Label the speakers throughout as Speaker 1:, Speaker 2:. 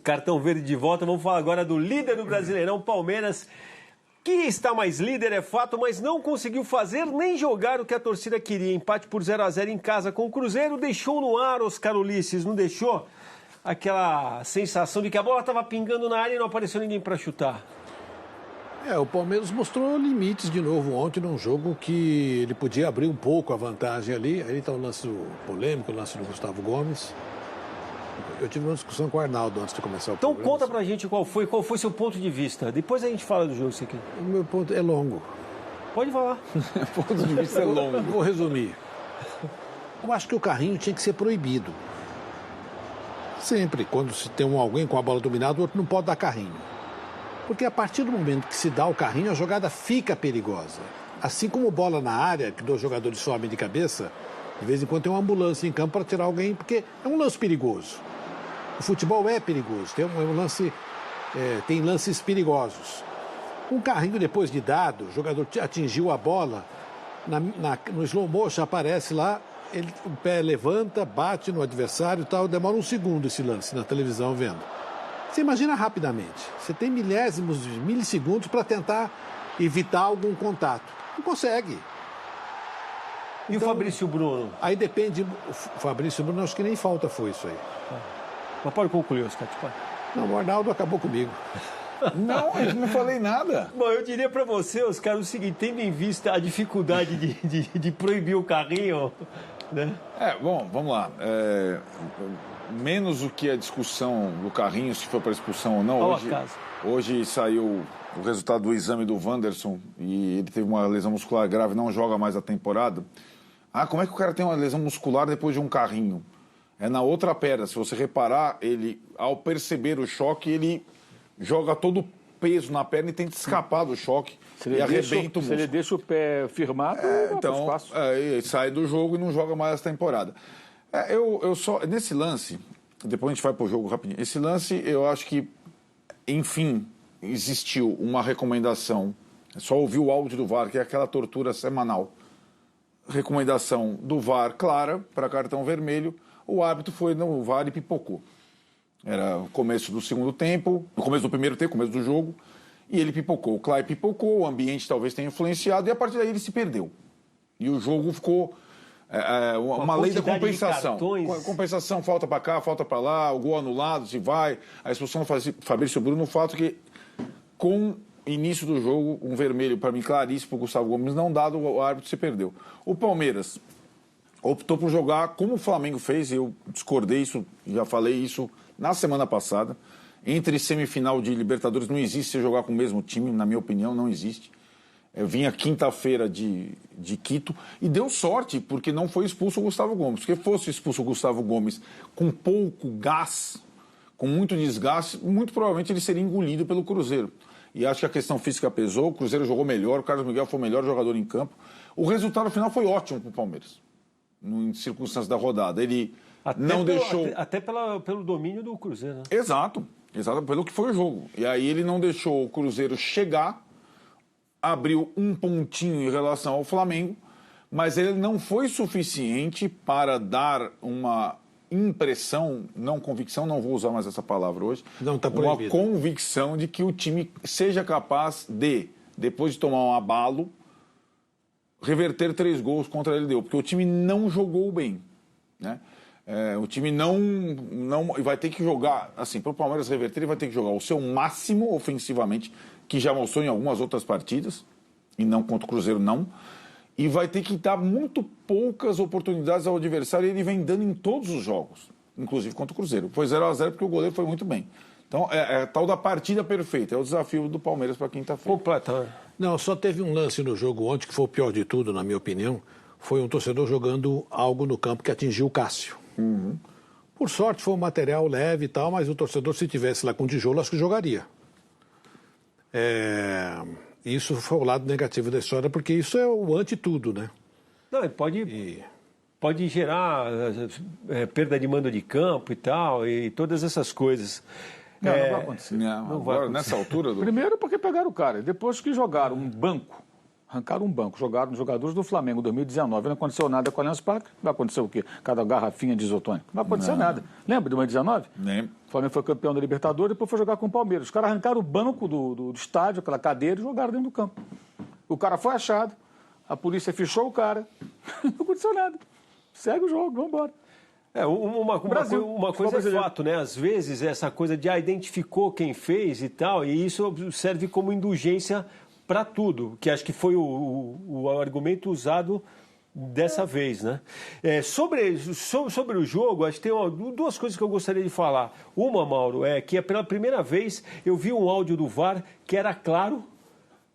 Speaker 1: Cartão Verde de volta. Vamos falar agora do líder do Brasileirão, Palmeiras, que está mais líder, é fato, mas não conseguiu fazer nem jogar o que a torcida queria. Empate por 0-0 em casa com o Cruzeiro. Deixou no ar, Oscar Ulisses, não deixou? Aquela sensação de que a bola estava pingando na área e não apareceu ninguém para chutar.
Speaker 2: O Palmeiras mostrou limites de novo ontem num jogo que ele podia abrir um pouco a vantagem ali. Aí está o lance polêmico, o lance do Gustavo Gomes. Eu tive uma discussão com o Arnaldo antes de começar o programa.
Speaker 1: Então conta pra gente qual foi seu ponto de vista. Depois a gente fala do jogo, isso aqui.
Speaker 2: O meu ponto é longo.
Speaker 1: Pode falar.
Speaker 3: O ponto de vista é longo.
Speaker 2: Vou resumir. Eu acho que o carrinho tinha que ser proibido. Sempre, quando se tem alguém com a bola dominada, o outro não pode dar carrinho. Porque a partir do momento que se dá o carrinho, a jogada fica perigosa. Assim como bola na área, que dois jogadores sobem de cabeça, de vez em quando tem uma ambulância em campo para tirar alguém, porque é um lance perigoso. O futebol é perigoso, tem lances perigosos. Um carrinho depois de dado, o jogador atingiu a bola, no slow motion aparece lá, o pé levanta, bate no adversário e tal, demora um segundo esse lance na televisão vendo. Você imagina rapidamente, você tem milésimos de milissegundos para tentar evitar algum contato. Não consegue.
Speaker 1: E então, o Fabrício Bruno?
Speaker 2: Aí depende, o Fabrício Bruno acho que nem falta foi isso aí.
Speaker 1: Mas pode concluir, Oscar.
Speaker 2: Não, o Arnaldo acabou comigo.
Speaker 3: Não, eu não falei nada.
Speaker 1: Bom, eu diria para você, Oscar, o seguinte, tendo em vista a dificuldade de proibir o carrinho, né?
Speaker 3: Bom, vamos lá. Menos do que a discussão do carrinho, se foi para expulsão ou não. Hoje saiu o resultado do exame do Wanderson e ele teve uma lesão muscular grave, não joga mais a temporada. Como é que o cara tem uma lesão muscular depois de um carrinho? É na outra perna. Se você reparar, ele, ao perceber o choque, ele joga todo o peso na perna e tenta escapar do choque e arrebenta o músculo.
Speaker 4: Se ele deixa o pé firmado,
Speaker 3: então sai do jogo e não joga mais essa temporada. Nesse lance, depois a gente vai pro jogo rapidinho. Esse lance, eu acho que, enfim, existiu uma recomendação. É só ouvir o áudio do VAR, que é aquela tortura semanal. Recomendação do VAR clara para cartão vermelho. O árbitro foi no VAR e pipocou. Era o começo do segundo tempo, o começo do primeiro tempo, começo do jogo, e ele pipocou. O Clay pipocou, o ambiente talvez tenha influenciado, e a partir daí ele se perdeu. E o jogo ficou uma lei da compensação. Compensação, falta para cá, falta para lá, o gol anulado, se vai, a expulsão do Fabrício Bruno, o fato que, com o início do jogo, um vermelho, para mim, claríssimo, para o Gustavo Gomes não dado, o árbitro se perdeu. O Palmeiras optou por jogar como o Flamengo fez, eu discordei isso, já falei isso na semana passada. Entre semifinal de Libertadores não existe você jogar com o mesmo time, na minha opinião, não existe. Eu vinha quinta-feira de Quito e deu sorte, porque não foi expulso o Gustavo Gomes. Porque fosse expulso o Gustavo Gomes com pouco gás, com muito desgaste, muito provavelmente ele seria engolido pelo Cruzeiro. E acho que a questão física pesou, o Cruzeiro jogou melhor, o Carlos Miguel foi o melhor jogador em campo. O resultado final foi ótimo para o Palmeiras, em circunstâncias da rodada. Ele deixou...
Speaker 1: Até pelo domínio do Cruzeiro, né?
Speaker 3: Exato, pelo que foi o jogo. E aí ele não deixou o Cruzeiro chegar, abriu um pontinho em relação ao Flamengo, mas ele não foi suficiente para dar uma impressão, não convicção, não vou usar mais essa palavra hoje, uma convicção de que o time seja capaz de, depois de tomar um abalo, reverter 3 gols contra a LDU, porque o time não jogou bem, né? O time não vai ter que jogar, assim, para o Palmeiras reverter, ele vai ter que jogar o seu máximo ofensivamente, que já mostrou em algumas outras partidas, e não contra o Cruzeiro, não, e vai ter que dar muito poucas oportunidades ao adversário, e ele vem dando em todos os jogos, inclusive contra o Cruzeiro. Foi 0-0 porque o goleiro foi muito bem. Então, é tal da partida perfeita, é o desafio do Palmeiras para quinta-feira.
Speaker 1: Completamente.
Speaker 2: Não, só teve um lance no jogo ontem, que foi o pior de tudo, na minha opinião, foi um torcedor jogando algo no campo que atingiu o Cássio.
Speaker 3: Uhum.
Speaker 2: Por sorte foi um material leve e tal, mas o torcedor, se tivesse lá com tijolo, acho que jogaria. Isso foi o lado negativo da história, porque isso é o ante-tudo, né?
Speaker 1: Não, pode gerar perda de mando de campo e tal, e todas essas coisas.
Speaker 4: Não vai acontecer.
Speaker 3: Não vai acontecer. Nessa altura...
Speaker 4: Primeiro porque pegaram o cara, depois que jogaram um banco arrancaram um banco, jogaram os jogadores do Flamengo em 2019. Não aconteceu nada com o Allianz Parque. Vai acontecer o quê? Cada garrafinha de isotônico. Não vai acontecer nada. Lembra de 2019?
Speaker 3: Nem.
Speaker 4: O Flamengo foi campeão da Libertadores e depois foi jogar com o Palmeiras. Os caras arrancaram o banco do estádio, aquela cadeira, e jogaram dentro do campo. O cara foi achado, a polícia fichou o cara. Não aconteceu nada. Segue o jogo, vamos embora.
Speaker 1: Uma coisa é fato, né? Às vezes essa coisa de identificou quem fez e tal, e isso serve como indulgência para tudo, que acho que foi o argumento usado dessa vez, né? Sobre o jogo, acho que tem duas coisas que eu gostaria de falar. Uma, Mauro, é que pela primeira vez eu vi um áudio do VAR que era claro,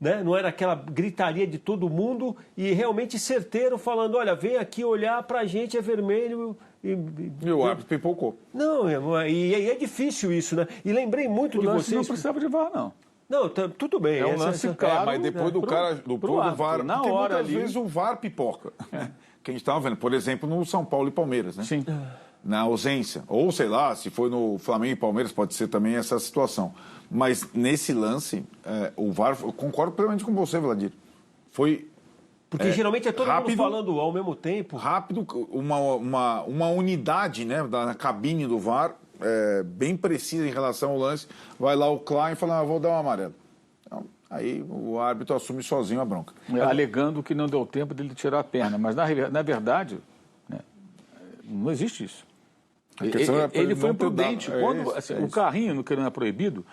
Speaker 1: né? Não era aquela gritaria de todo mundo e realmente certeiro, falando, olha, vem aqui olhar pra gente, é vermelho.
Speaker 3: E o árbitro pipocou.
Speaker 1: Não, e é difícil isso, né? E lembrei muito de vocês...
Speaker 4: Não precisava de VAR, não.
Speaker 1: Não, tudo bem.
Speaker 4: É um lance claro.
Speaker 3: Mas depois do cara, do VAR,
Speaker 4: na
Speaker 3: porque
Speaker 4: hora
Speaker 3: muitas
Speaker 4: ali...
Speaker 3: vezes o VAR pipoca. Que a gente estava vendo, por exemplo, no São Paulo e Palmeiras, né?
Speaker 4: Sim.
Speaker 3: Na ausência. Ou, sei lá, se foi no Flamengo e Palmeiras, pode ser também essa situação. Mas nesse lance, o VAR, eu concordo plenamente com você, Vladir. Foi...
Speaker 1: Porque geralmente é todo
Speaker 3: rápido,
Speaker 1: mundo falando ao mesmo tempo.
Speaker 3: Rápido, uma unidade, né, na cabine do VAR, bem precisa em relação ao lance. Vai lá o Klein e fala, vou dar um amarelo. Então, aí o árbitro assume sozinho a bronca.
Speaker 4: Alegando que não deu tempo dele tirar a perna. Mas, na verdade, né, não existe isso. Ele foi imprudente. O carrinho, que não é proibido,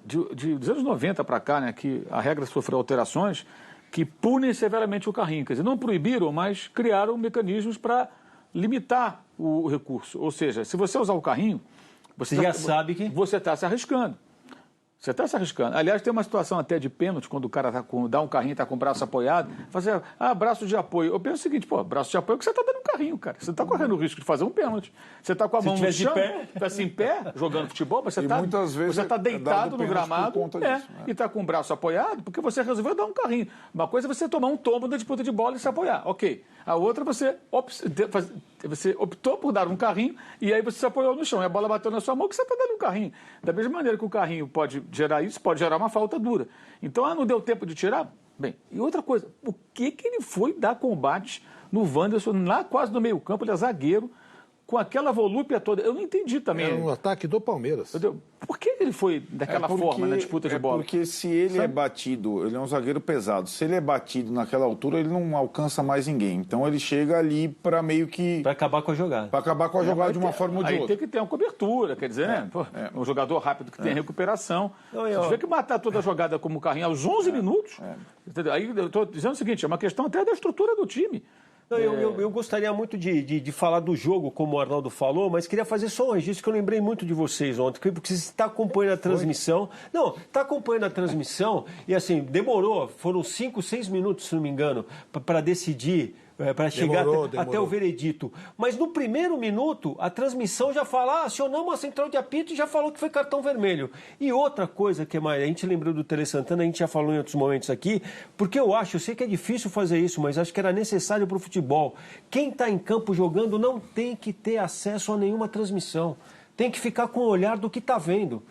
Speaker 4: dos anos 90 para cá, né, que a regra sofreu alterações que punem severamente o carrinho. Quer dizer, não proibiram, mas criaram mecanismos para limitar o recurso. Ou seja, se você usar o carrinho,
Speaker 1: você já sabe que...
Speaker 4: Você está se arriscando. Você está se arriscando. Aliás, tem uma situação até de pênalti, quando o cara dá um carrinho e está com o braço apoiado, fazer, braço de apoio. Eu penso o seguinte, braço de apoio é que você está dando um carrinho, cara. Você está correndo o risco de fazer um pênalti. Você está com a mão no chão, estivesse em pé, jogando futebol, mas você está deitado no gramado e está com o braço apoiado porque você resolveu dar um carrinho. Uma coisa é você tomar um tombo na disputa de bola e se apoiar. Ok. A outra, você optou por dar um carrinho e aí você se apoiou no chão. E a bola bateu na sua mão que você está dando um carrinho. Da mesma maneira que o carrinho pode gerar isso, pode gerar uma falta dura. Então, não deu tempo de tirar? Bem, e outra coisa, por que ele foi dar combate no Wanderson, lá quase no meio campo, ele é zagueiro, com aquela volúpia toda? Eu não entendi também.
Speaker 2: Era um ataque do Palmeiras.
Speaker 4: Por que ele foi daquela forma na disputa de bola?
Speaker 3: Porque se ele é batido, ele é um zagueiro pesado, se ele é batido naquela altura, ele não alcança mais ninguém. Então ele chega ali para meio que...
Speaker 1: Para acabar com a jogada.
Speaker 3: Para acabar com a jogada de uma forma ou de outra.
Speaker 4: Aí tem que ter uma cobertura, quer dizer, né? Um jogador rápido que tem recuperação. Se tiver que matar toda a jogada como carrinho aos 11 minutos, aí eu estou dizendo o seguinte, é uma questão até da estrutura do time.
Speaker 1: Eu gostaria muito de falar do jogo, como o Arnaldo falou, mas queria fazer só um registro que eu lembrei muito de vocês ontem, porque você está acompanhando a transmissão. Não, está acompanhando a transmissão e assim, demorou, foram 5, 6 minutos, se não me engano, para decidir, para chegar até o veredito. Mas no primeiro minuto, a transmissão já fala, acionamos a central de apito e já falou que foi cartão vermelho. E outra coisa que a gente lembrou do Tele Santana, a gente já falou em outros momentos aqui, porque eu sei que é difícil fazer isso, mas acho que era necessário para o futebol. Quem está em campo jogando não tem que ter acesso a nenhuma transmissão. Tem que ficar com o olhar do que está vendo.